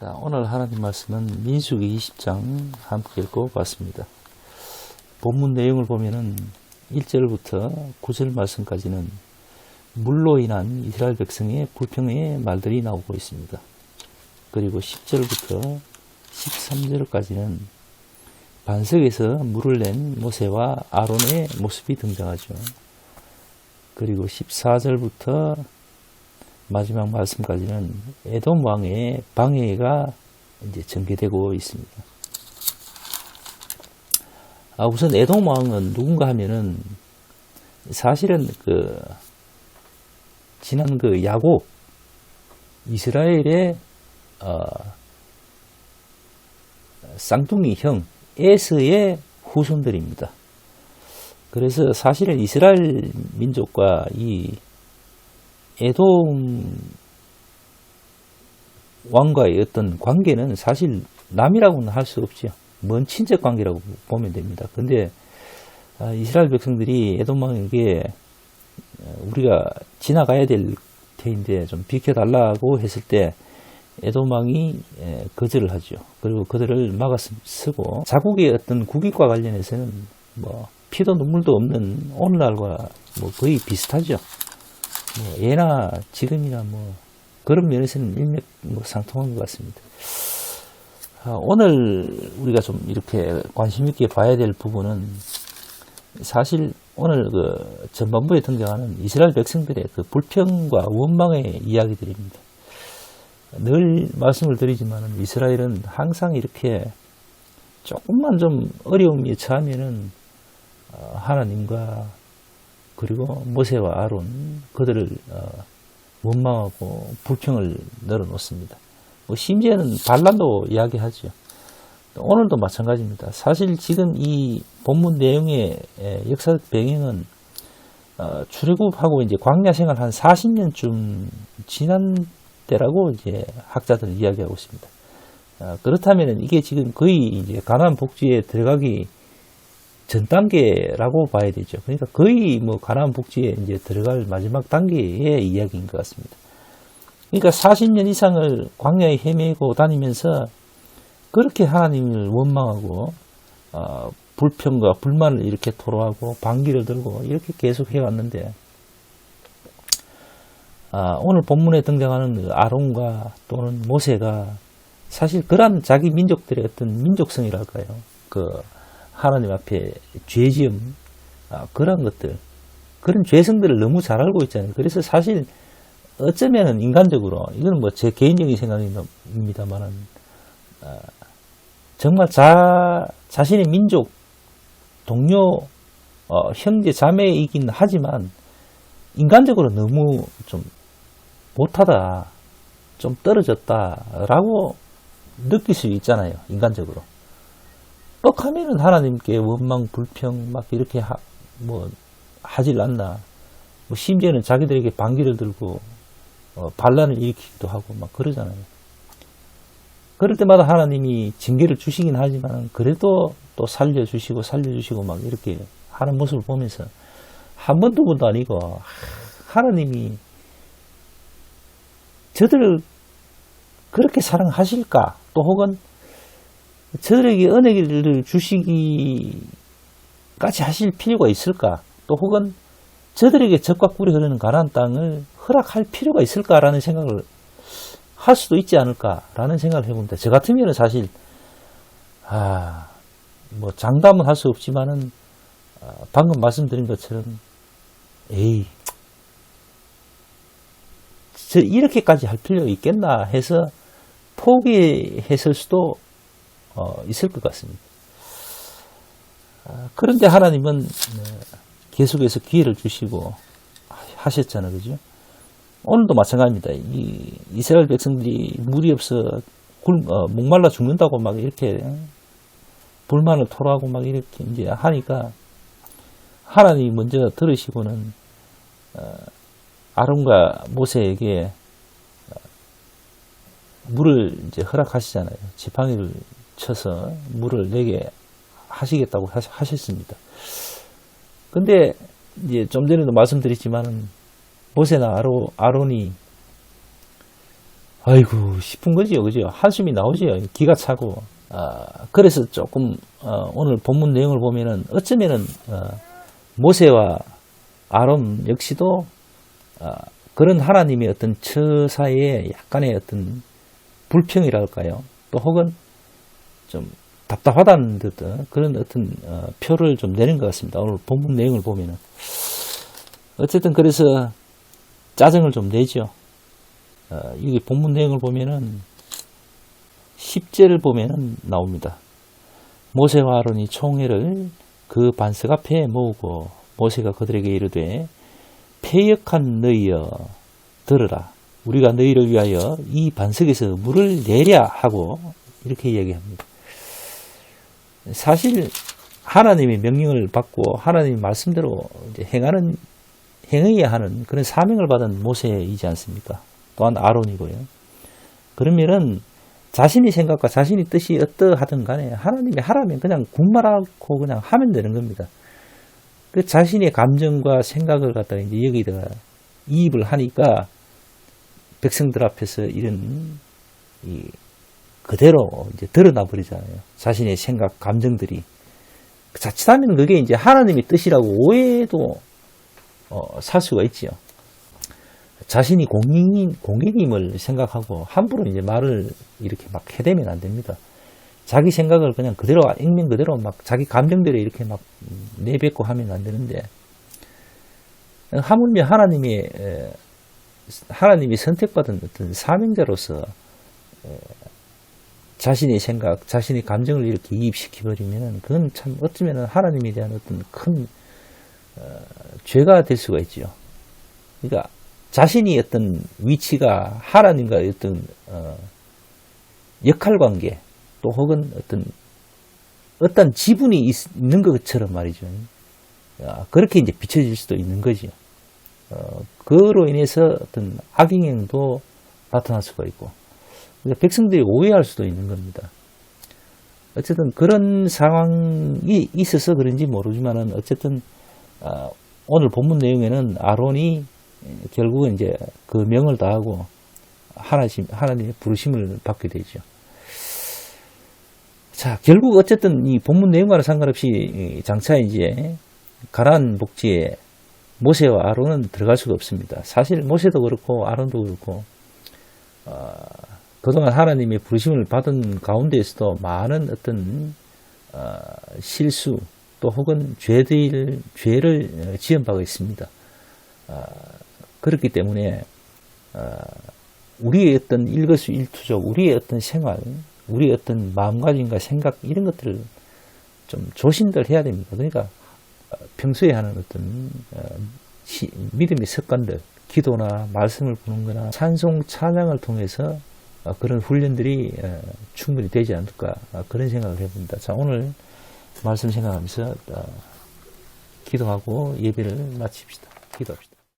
자, 오늘 하나님 말씀은 민수기 20장 함께 읽어봤습니다. 본문 내용을 보면은 1절부터 9절 말씀까지는 물로 인한 이스라엘 백성의 불평의 말들이 나오고 있습니다. 그리고 10절부터 13절까지는 반석에서 물을 낸 모세와 아론의 모습이 등장하죠. 그리고 14절부터 마지막 말씀까지는 에돔 왕의 방해가 이제 전개되고 있습니다. 우선 에돔 왕은 누군가 하면은 사실은 지난 야곱 이스라엘의 쌍둥이 형 에서의 후손들입니다. 그래서 사실은 이스라엘 민족과 이 에돔 왕과의 어떤 관계는 사실 남이라고는 할 수 없죠. 먼 친척 관계라고 보면 됩니다. 근데 이스라엘 백성들이 에돔 왕에게 우리가 지나가야 될 테인데 좀 비켜달라고 했을 때 에돔 왕이 거절을 하죠. 그리고 그들을 막아쓰고 자국의 어떤 국익과 관련해서는 피도 눈물도 없는 오늘날과 거의 비슷하죠. 예나 지금이나 그런 면에서는 일맥상통한 것 같습니다. 오늘 우리가 좀 이렇게 관심 있게 봐야 될 부분은 사실 오늘 전반부에 등장하는 이스라엘 백성들의 불평과 원망의 이야기들입니다. 늘 말씀을 드리지만 이스라엘은 항상 이렇게 조금만 좀 어려움에 처하면은 하나님과 그리고 모세와 아론 그들을 원망하고 불평을 늘어놓습니다. 심지어는 반란도 이야기하죠. 오늘도 마찬가지입니다. 사실 지금 이 본문 내용의 역사적 배경은 출애굽하고 이제 광야 생활 한 40년쯤 지난 때라고 이제 학자들은 이야기하고 있습니다. 그렇다면 이게 지금 거의 이제 가나안 복지에 들어가기 전 단계라고 봐야 되죠. 그러니까 거의 가나안 복지에 이제 들어갈 마지막 단계의 이야기인 것 같습니다. 그러니까 40년 이상을 광야에 헤매고 다니면서 그렇게 하나님을 원망하고 불평과 불만을 이렇게 토로하고 반기를 들고 이렇게 계속 해왔는데 오늘 본문에 등장하는 아론과 또는 모세가 사실 그런 자기 민족들의 어떤 민족성이랄까요. 하나님 앞에 죄지음, 그런 것들, 그런 죄성들을 너무 잘 알고 있잖아요. 그래서 사실 어쩌면은 인간적으로, 이건 제 개인적인 생각입니다만은, 정말 자신의 민족, 동료, 형제, 자매이긴 하지만, 인간적으로 너무 좀 못하다, 좀 떨어졌다라고 느낄 수 있잖아요. 인간적으로. 뻑하면은 하나님께 원망, 불평, 이렇게 하질 않나. 심지어는 자기들에게 반기를 들고, 반란을 일으키기도 하고, 그러잖아요. 그럴 때마다 하나님이 징계를 주시긴 하지만, 그래도 또 살려주시고, 이렇게 하는 모습을 보면서, 한 번, 두 번도 아니고, 하나님이 저들을 그렇게 사랑하실까? 또 혹은, 저들에게 은혜를 주시기까지 하실 필요가 있을까? 또 혹은 저들에게 젖과 꿀이 흐르는 가나안 땅을 허락할 필요가 있을까라는 생각을 할 수도 있지 않을까라는 생각을 해봅니다. 저 같으면 사실 장담은 할 수 없지만은 방금 말씀드린 것처럼 이렇게까지 할 필요 있겠나 해서 포기했을 수도 있을 것 같습니다. 그런데 하나님은 계속해서 기회를 주시고 하셨잖아요. 그죠? 오늘도 마찬가지입니다. 이스라엘 백성들이 물이 없어 목말라 죽는다고 이렇게 불만을 토로하고 이렇게 이제 하니까 하나님이 먼저 들으시고는 아론과 모세에게 물을 이제 허락하시잖아요. 지팡이를 쳐서 물을 내게 하시겠다고 하셨습니다. 근데 이제 좀 전에도 말씀드렸지만은 모세나 아론이 아이고 싶은 거지요, 그죠? 한숨이 나오지요, 기가 차고. 그래서 조금 오늘 본문 내용을 보면은 어쩌면은 모세와 아론 역시도 그런 하나님의 어떤 처사에 약간의 어떤 불평이랄까요? 또 혹은 좀 답답하다는 듯 그런 어떤 표를 좀 내는 것 같습니다. 오늘 본문 내용을 보면은 어쨌든 그래서 짜증을 좀 내죠. 여기 본문 내용을 보면은 10절을 보면은 나옵니다. 모세와 아론이 총회를 그 반석 앞에 모으고 모세가 그들에게 이르되 패역한 너희여 들으라. 우리가 너희를 위하여 이 반석에서 물을 내랴 하고 이렇게 이야기합니다. 사실 하나님의 명령을 받고 하나님의 말씀대로 이제 행해야 하는 그런 사명을 받은 모세이지 않습니까? 또한 아론이고요. 그러면은 자신의 생각과 자신의 뜻이 어떠하든 간에 하나님이 하라면 그냥 군말하고 그냥 하면 되는 겁니다. 그 자신의 감정과 생각을 갖다가 이제 여기다가 이입을 하니까 백성들 앞에서 이런 그대로 이제 드러나 버리잖아요. 자신의 생각, 감정들이. 자칫하면 그게 이제 하나님의 뜻이라고 오해도 살 수가 있지요. 자신이 공인임을 생각하고 함부로 이제 말을 이렇게 막 해대면 안 됩니다. 자기 생각을 그냥 그대로, 액면 그대로 막 자기 감정대로 이렇게 막 내뱉고 하면 안 되는데, 하물며 하나님이 선택받은 어떤 사명자로서 자신의 생각, 자신의 감정을 이렇게 이입시켜버리면 그건 참 어쩌면 하나님에 대한 어떤 큰 죄가 될 수가 있죠. 그러니까 자신이 어떤 위치가 하나님과 어떤 역할관계 또 혹은 어떤 지분이 있는 것처럼 말이죠. 그렇게 이제 비춰질 수도 있는 거죠. 그로 인해서 어떤 악영향도 나타날 수가 있고, 그러니까 백성들이 오해할 수도 있는 겁니다. 어쨌든 그런 상황이 있어서 그런지 모르지만은 어쨌든 오늘 본문 내용에는 아론이 결국은 이제 그 명을 다하고 하나님의 부르심을 받게 되죠. 자, 결국 어쨌든 이 본문 내용과는 상관없이 장차 이제 가나안 복지에 모세와 아론은 들어갈 수가 없습니다. 사실 모세도 그렇고 아론도 그렇고 그동안 하나님의 부르심을 받은 가운데에서도 많은 어떤 실수 또 혹은 죄를 지은 바가 있습니다. 그렇기 때문에 우리의 어떤 일거수일투족, 우리의 어떤 생활, 우리의 어떤 마음가짐과 생각 이런 것들을 좀 조심들 해야 됩니다. 그러니까 평소에 하는 어떤 믿음의 습관들, 기도나 말씀을 보는 거나 찬송, 찬양을 통해서 그런 훈련들이 충분히 되지 않을까 그런 생각을 해봅니다. 자, 오늘 말씀 생각하면서 기도하고 예배를 마칩시다. 기도합시다.